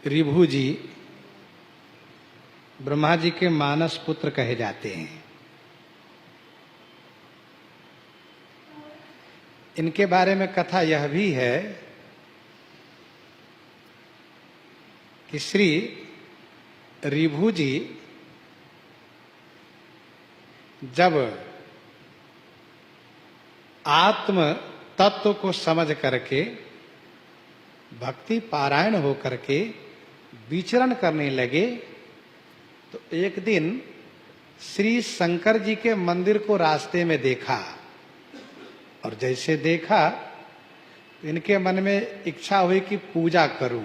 ऋभु जी ब्रह्मा जी के मानस पुत्र कहे जाते हैं। इनके बारे में कथा यह भी है कि श्री ऋभु जी जब आत्म तत्व को समझ करके भक्ति पारायण हो करके विचरण करने लगे तो एक दिन श्री शंकर जी के मंदिर को रास्ते में देखा और जैसे देखा इनके मन में इच्छा हुई कि पूजा करूं,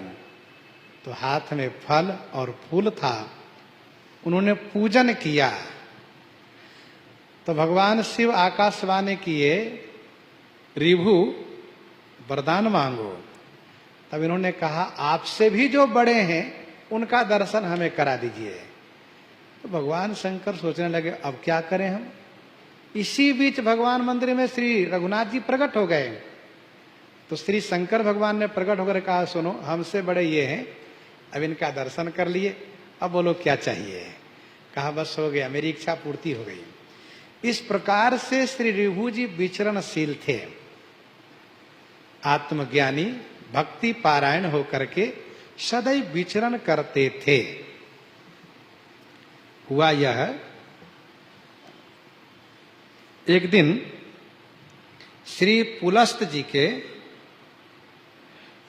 तो हाथ में फल और फूल था, उन्होंने पूजन किया। तो भगवान शिव आकाशवाणी किए, ऋभु वरदान मांगो। तब इन्होंने कहा आपसे भी जो बड़े हैं उनका दर्शन हमें करा दीजिए। तो भगवान शंकर सोचने लगे अब क्या करें हम। इसी बीच भगवान मंदिर में श्री रघुनाथ जी प्रकट हो गए। तो श्री शंकर भगवान ने प्रकट होकर कहा सुनो हमसे बड़े ये हैं, अब इनका दर्शन कर लिए, अब बोलो क्या चाहिए। कहा बस हो गया, मेरी इच्छा पूर्ति हो गई। इस प्रकार से श्री ऋभु जी विचरणशील थे, आत्मज्ञानी भक्ति पारायण होकर के सदैव विचरण करते थे। हुआ यह, एक दिन श्री पुलस्त जी के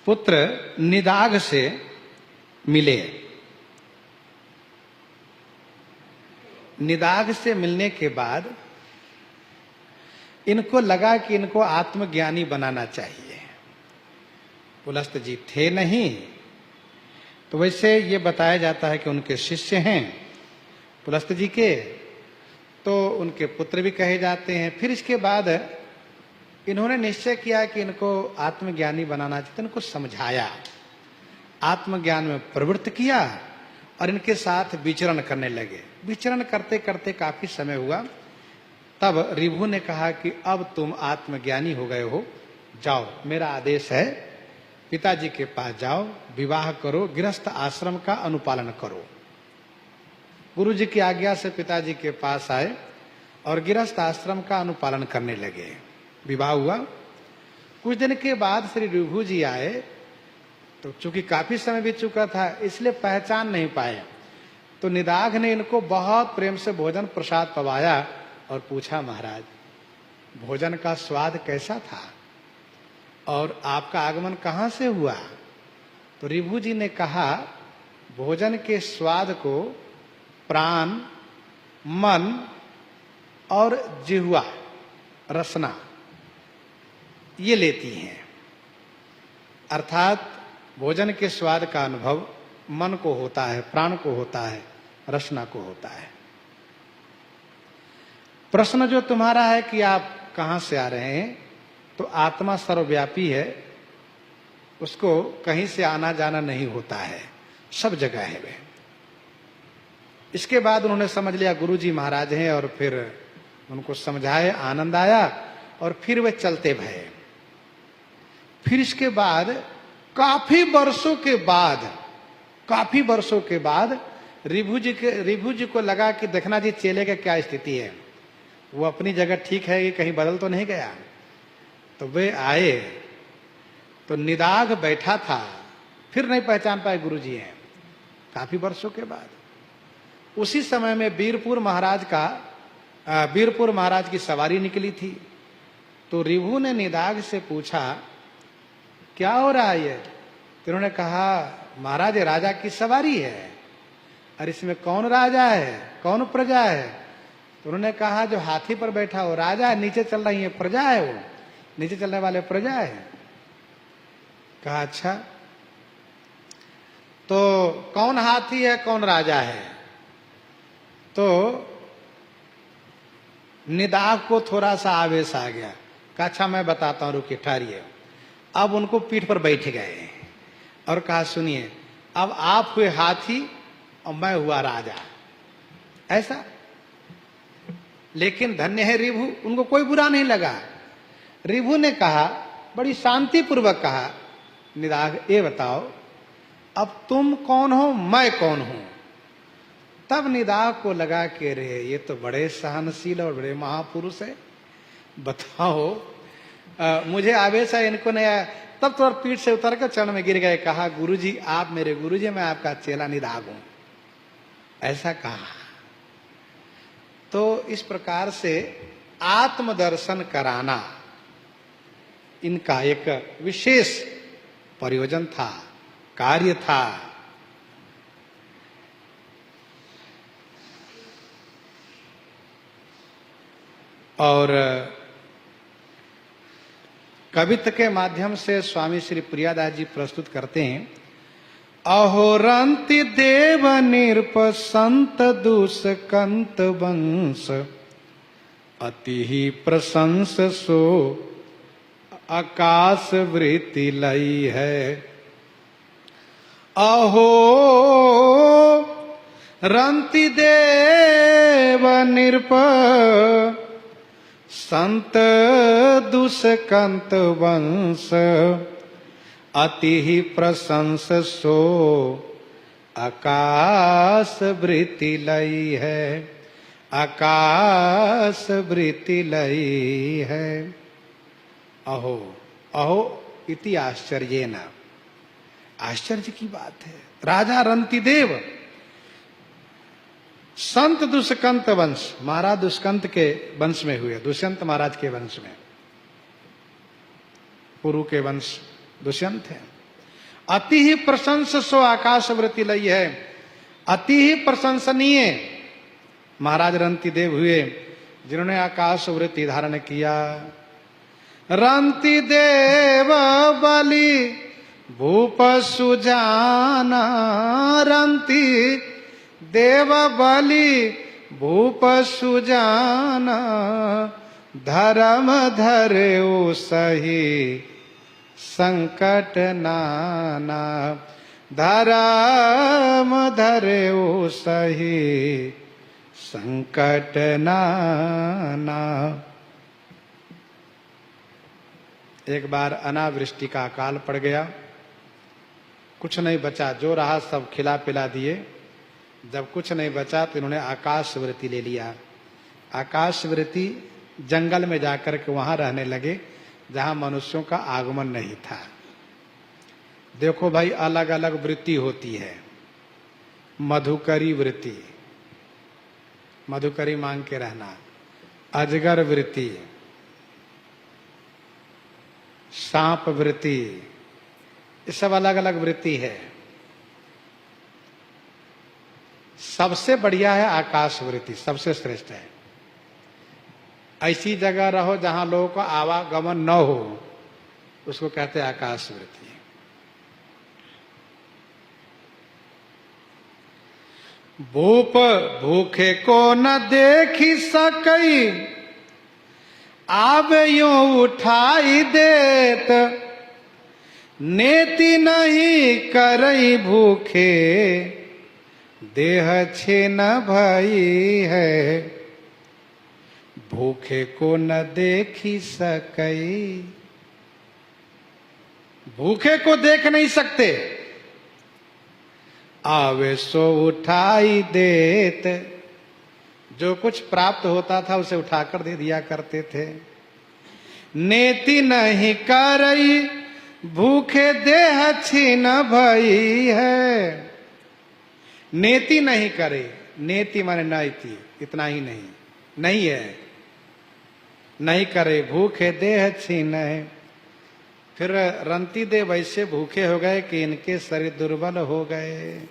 पुत्र निदाघ से मिले। निदाघ से मिलने के बाद इनको लगा कि इनको आत्मज्ञानी बनाना चाहिए। पुलस्त जी थे नहीं, तो वैसे ये बताया जाता है कि उनके शिष्य हैं पुलस्त जी के, तो उनके पुत्र भी कहे जाते हैं। फिर इसके बाद इन्होंने निश्चय किया कि इनको आत्मज्ञानी बनाना चाहिए, तो इनको समझाया, आत्मज्ञान में प्रवृत्त किया और इनके साथ विचरण करने लगे। विचरण करते करते काफी समय हुआ, तब ऋभु ने कहा कि अब तुम आत्मज्ञानी हो गए हो, जाओ मेरा आदेश है, पिताजी के पास जाओ, विवाह करो, गृहस्थ आश्रम का अनुपालन करो। गुरु जी की आज्ञा से पिताजी के पास आए और गृहस्थ आश्रम का अनुपालन करने लगे। विवाह हुआ। कुछ दिन के बाद श्री ऋभु जी आए, तो चूंकि काफी समय बीत चुका था इसलिए पहचान नहीं पाए। तो निदाघ ने इनको बहुत प्रेम से भोजन प्रसाद पवाया और पूछा महाराज भोजन का स्वाद कैसा था और आपका आगमन कहाँ से हुआ। तो ऋभु जी ने कहा भोजन के स्वाद को प्राण, मन और जिह्वा रसना ये लेती हैं। अर्थात भोजन के स्वाद का अनुभव मन को होता है, प्राण को होता है, रसना को होता है। प्रश्न जो तुम्हारा है कि आप कहाँ से आ रहे हैं, तो आत्मा सर्वव्यापी है, उसको कहीं से आना जाना नहीं होता है, सब जगह है वे। इसके बाद उन्होंने समझ लिया गुरु जी महाराज हैं और फिर उनको समझाए, आनंद आया और फिर वे चलते भये। फिर इसके बाद काफी वर्षों के बाद ऋभु जी को लगा कि देखना जी चेले का क्या स्थिति है, वो अपनी जगह ठीक है कि कहीं बदल तो नहीं गया। तो वे आए तो निदाघ बैठा था, फिर नहीं पहचान पाए गुरु जी हैं। काफी वर्षों के बाद उसी समय में वीरपुर महाराज की सवारी निकली थी। तो ऋभु ने निदाघ से पूछा क्या हो रहा है ये। तो उन्होंने कहा महाराज राजा की सवारी है। और इसमें कौन राजा है, कौन प्रजा है। तो उन्होंने कहा जो हाथी पर बैठा हो राजा है, नीचे चल रही है प्रजा है, वो नीचे चलने वाले प्रजा है। कहा अच्छा, तो कौन हाथी है कौन राजा है। तो निदाघ को थोड़ा सा आवेश आ गया। कहा अच्छा मैं बताता हूं, रुकिए ठहरिए। अब उनको पीठ पर बैठ गए और कहा सुनिए अब आप हुए हाथी और मैं हुआ राजा, ऐसा। लेकिन धन्य है ऋभु, उनको कोई बुरा नहीं लगा। ऋभु ने कहा बड़ी शांति पूर्वक कहा निदाघ ये बताओ अब तुम कौन हो, मैं कौन हूं। तब निदाघ को लगा के रे ये तो बड़े सहनशील और बड़े महापुरुष है, बताओ मुझे आवेश है, इनको नहीं आया। तब तो पीठ से उतर कर चरण में गिर गए, कहा गुरुजी आप मेरे गुरुजी, मैं आपका चेला निदाघ हूं, ऐसा कहा। तो इस प्रकार से आत्मदर्शन कराना इनका एक विशेष प्रयोजन था, कार्य था। और कवित्व के माध्यम से स्वामी श्री प्रियादास जी प्रस्तुत करते हैं, अहोरंति देव निरप संत दुष्कंत वंश, अति ही प्रशंस सो आकाश वृत्ति लई है। अहो रंति देव निरप संत दुष्कंत वंश, अति ही प्रशंस सो आकाश वृत्ति लई है, आकाश वृत्ति लई है। अहो अहो इति आश्चर्येन, आश्चर्य की बात है। राजा रंतिदेव संत दुष्कंत वंश, महाराज दुष्कंत के वंश में हुए, दुष्यंत महाराज के वंश में, पुरु के वंश दुष्यंत है। अति ही प्रशंस सो आकाश वृत्ति लई है, अति ही प्रशंसनीय महाराज रंतिदेव हुए जिन्होंने आकाश वृत्ति धारण किया। रंतिदेव बलि भूप सुजाना, रंति देव बलि भूप सुजाना, धर्म धर्यो सही संकट नाना, धर्म धर्यो सही संकट नाना। एक बार अनावृष्टि का अकाल पड़ गया, कुछ नहीं बचा, जो रहा सब खिला पिला दिए। जब कुछ नहीं बचा तो इन्होंने आकाश वृत्ति ले लिया। आकाश वृत्ति जंगल में जाकर के वहां रहने लगे जहां मनुष्यों का आगमन नहीं था। देखो भाई, अलग अलग वृत्ति होती है। मधुकरी वृत्ति, मधुकरी मांग के रहना, अजगर वृत्ति, सांप वृत्ति, ये सब अलग अलग वृत्ति है। सबसे बढ़िया है आकाश वृत्ति, सबसे श्रेष्ठ है। ऐसी जगह रहो जहां लोगों का आवागमन न हो, उसको कहते हैं आकाश वृत्ति। भूप भूखे को न देखी सकई, आवे यूं उठाई देत, नेति नहीं करई भूखे, देह छीन भई है। भूखे को न देखी सकई, भूखे को देख नहीं सकते, आवे सो उठाई देत, जो कुछ प्राप्त होता था उसे उठाकर दे दिया करते थे। नेति नहीं करई भूखे, देह छीन भई है। नेति नहीं करे, नेति माने नैति, इतना ही नहीं, नहीं है, नहीं करे, भूखे देह छीन है। फिर रंतिदेव ऐसे भूखे हो गए कि इनके शरीर दुर्बल हो गए।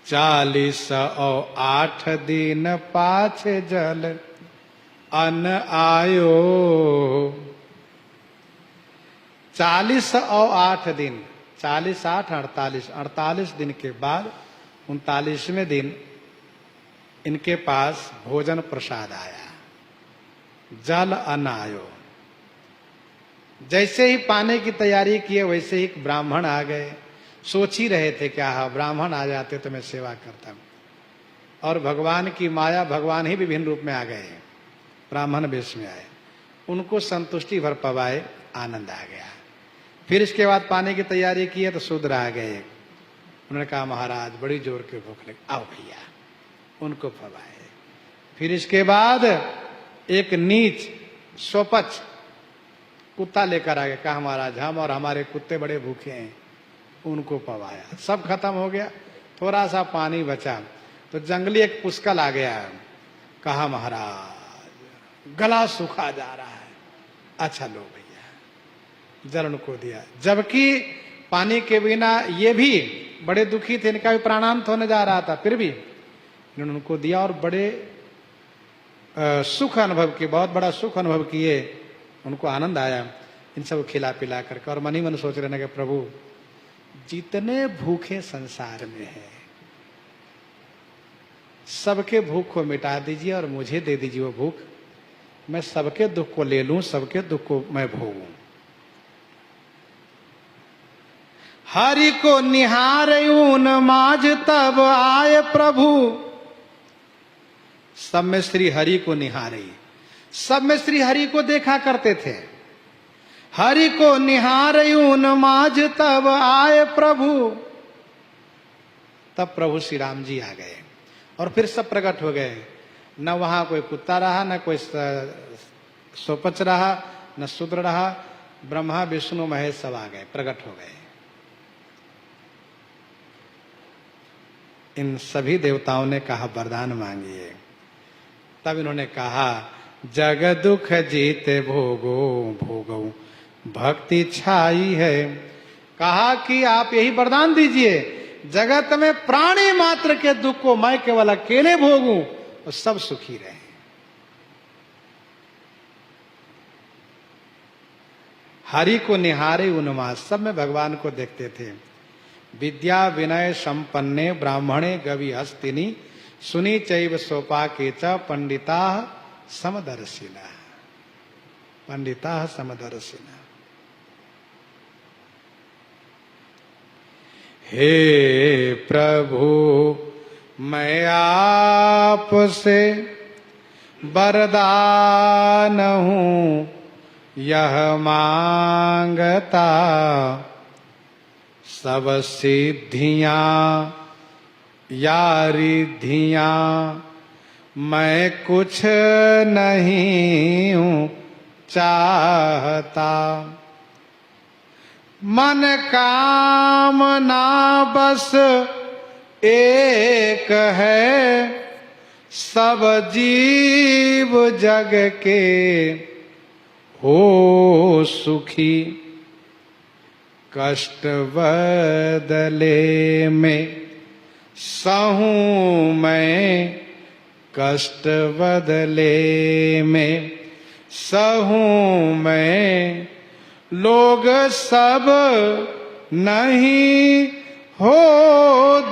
48 दिन पाछे जल अन्न आयो। 48 दिन, 40 8 48, 48 दिन के बाद 39वें दिन इनके पास भोजन प्रसाद आया, जल अन्न आयो। जैसे ही पाने की तैयारी किए वैसे ही ब्राह्मण आ गए। सोच ही रहे थे क्या ब्राह्मण आ जाते तो मैं सेवा करता। और भगवान की माया, भगवान ही विभिन्न रूप में आ गए, ब्राह्मण वेश में आए। उनको संतुष्टि भर पवाए, आनंद आ गया। फिर इसके बाद पानी की तैयारी की है तो शूद्र आ गए। उन्होंने कहा महाराज बड़ी जोर के भूख लगी, आओ भैया, उनको पवाए। फिर इसके बाद एक नीच सोपच कुत्ता लेकर आ गए, कहा महाराज हम और हमारे कुत्ते बड़े भूखे हैं, उनको पवाया। सब खत्म हो गया, थोड़ा सा पानी बचा तो जंगली एक पुष्कल आ गया, कहा महाराज गला सूखा जा रहा है, अच्छा लो भैया, जल उनको दिया। जबकि पानी के बिना ये भी बड़े दुखी थे, इनका भी प्राणांत होने जा रहा था, फिर भी इन्होंने उनको दिया और बड़े सुख अनुभव किए, बहुत बड़ा सुख अनुभव किए, उनको आनंद आया इन सब खिला पिला करके। और मन ही मन सोच रहे कि प्रभु जितने भूखे संसार में हैं सबके भूख को मिटा दीजिए और मुझे दे दीजिए वो भूख, मैं सबके दुख को ले लूं, सबके दुख को मैं भोगूं। हरि को निहारयूं माज तब आए प्रभु, सब में श्री हरि को निहारे, सब में श्री हरि को देखा करते थे। हरि को निहारयूं माज तब आए प्रभु, तब प्रभु श्री राम जी आ गए और फिर सब प्रकट हो गए। न वहां कोई कुत्ता रहा, न कोई सोपच रहा, न शूद्र रहा, ब्रह्मा विष्णु महेश सब आ गए, प्रकट हो गए। इन सभी देवताओं ने कहा वरदान मांगिए। तब इन्होंने कहा जग दुख जीते भोगो भोगो भक्ति छाई है। कहा कि आप यही वरदान दीजिए, जगत में प्राणी मात्र के दुख को मैं केवल अकेले भोगूं और सब सुखी रहे। हरि को निहारे उन्माद, सब में भगवान को देखते थे। विद्या विनय संपन्ने ब्राह्मणे गवि हस्तिनी, सुनी चैव सोपाके च पंडिता समदर्शिना, पंडिता समदर्शिना। हे प्रभु मैं आपसे वरदान हूं यह मांगता, सब सिद्धियां या रिद्धियां मैं कुछ नहीं हूं चाहता। मन कामना बस एक है, सब जीव जग के हो सुखी। कष्ट बदले में सहूं मैं, कष्ट बदले में सहूं मैं, लोग सब नहीं हो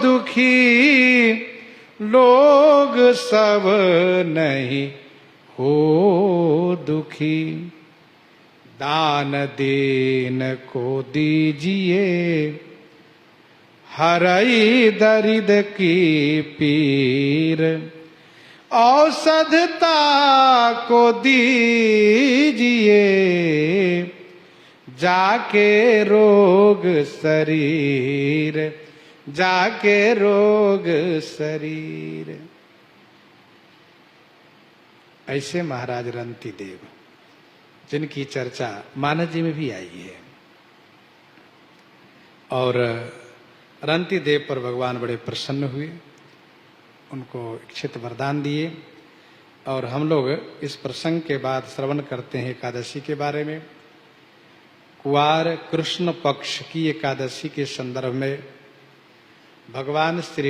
दुखी, लोग सब नहीं हो दुखी। दान दीन को दीजिए हरई दर्द की पीर, औषधता को दीजिए जाके रोग शरीर, जाके रोग शरीर। ऐसे महाराज रंती देव, जिनकी चर्चा मानस जी में भी आई है। और रंती देव पर भगवान बड़े प्रसन्न हुए, उनको इच्छित वरदान दिए। और हम लोग इस प्रसंग के बाद श्रवण करते हैं एकादशी के बारे में। कुवार कृष्ण पक्ष की एकादशी के संदर्भ में भगवान श्री